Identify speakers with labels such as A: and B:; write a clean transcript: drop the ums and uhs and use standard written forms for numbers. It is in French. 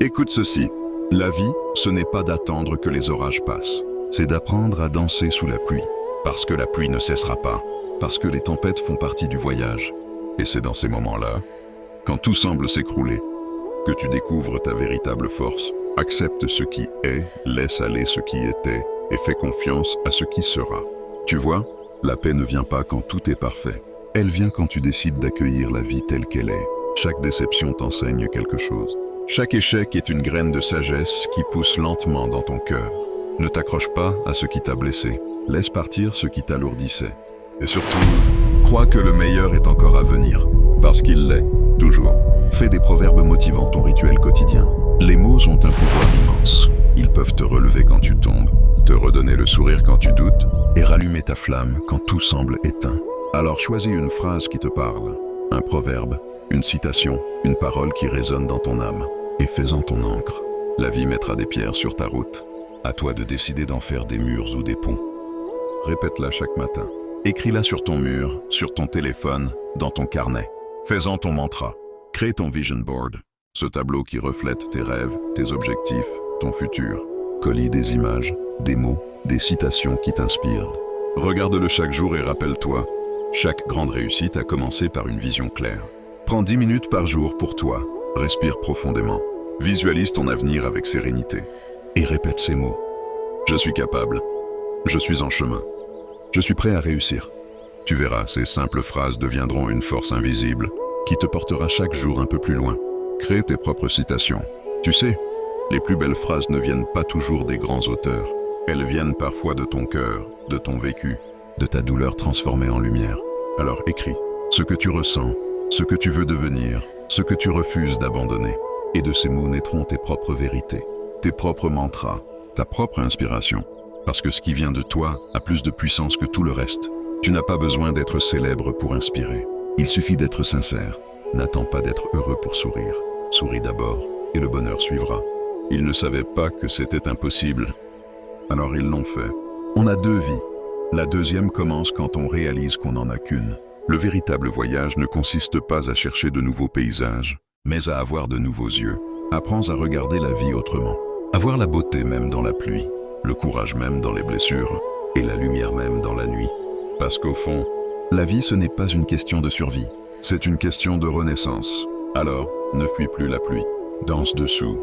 A: Écoute ceci. La vie, ce n'est pas d'attendre que les orages passent. C'est d'apprendre à danser sous la pluie. Parce que la pluie ne cessera pas. Parce que les tempêtes font partie du voyage. Et c'est dans ces moments-là, quand tout semble s'écrouler, que tu découvres ta véritable force. Accepte ce qui est, laisse aller ce qui était, et fais confiance à ce qui sera. Tu vois, la paix ne vient pas quand tout est parfait. Elle vient quand tu décides d'accueillir la vie telle qu'elle est. Chaque déception t'enseigne quelque chose. Chaque échec est une graine de sagesse qui pousse lentement dans ton cœur. Ne t'accroche pas à ce qui t'a blessé. Laisse partir ce qui t'alourdissait. Et surtout, crois que le meilleur est encore à venir. Parce qu'il l'est, toujours. Fais des proverbes motivants ton rituel quotidien. Les mots ont un pouvoir immense. Ils peuvent te relever quand tu tombes, te redonner le sourire quand tu doutes, et rallumer ta flamme quand tout semble éteint. Alors choisis une phrase qui te parle, un proverbe, une citation, une parole qui résonne dans ton âme, et fais-en ton encre. La vie mettra des pierres sur ta route. À toi de décider d'en faire des murs ou des ponts. Répète-la chaque matin. Écris-la sur ton mur, sur ton téléphone, dans ton carnet. Fais-en ton mantra. Crée ton vision board, ce tableau qui reflète tes rêves, tes objectifs, ton futur. Collie des images, des mots, des citations qui t'inspirent. Regarde-le chaque jour et rappelle-toi, chaque grande réussite a commencé par une vision claire. Prends 10 minutes par jour pour toi. Respire profondément. Visualise ton avenir avec sérénité. Et répète ces mots. Je suis capable. Je suis en chemin. Je suis prêt à réussir. Tu verras, ces simples phrases deviendront une force invisible qui te portera chaque jour un peu plus loin. Crée tes propres citations. Tu sais, les plus belles phrases ne viennent pas toujours des grands auteurs. Elles viennent parfois de ton cœur, de ton vécu, de ta douleur transformée en lumière. Alors écris ce que tu ressens, ce que tu veux devenir, ce que tu refuses d'abandonner. Et de ces mots naîtront tes propres vérités, tes propres mantras, ta propre inspiration. Parce que ce qui vient de toi a plus de puissance que tout le reste. Tu n'as pas besoin d'être célèbre pour inspirer. Il suffit d'être sincère. N'attends pas d'être heureux pour sourire. Souris d'abord et le bonheur suivra. Ils ne savaient pas que c'était impossible. Alors ils l'ont fait. On a 2 vies. La deuxième commence quand on réalise qu'on n'en a qu'une. Le véritable voyage ne consiste pas à chercher de nouveaux paysages, mais à avoir de nouveaux yeux. Apprends à regarder la vie autrement. À voir la beauté même dans la pluie, le courage même dans les blessures, et la lumière même dans la nuit. Parce qu'au fond, la vie ce n'est pas une question de survie, c'est une question de renaissance. Alors, ne fuis plus la pluie, danse dessous,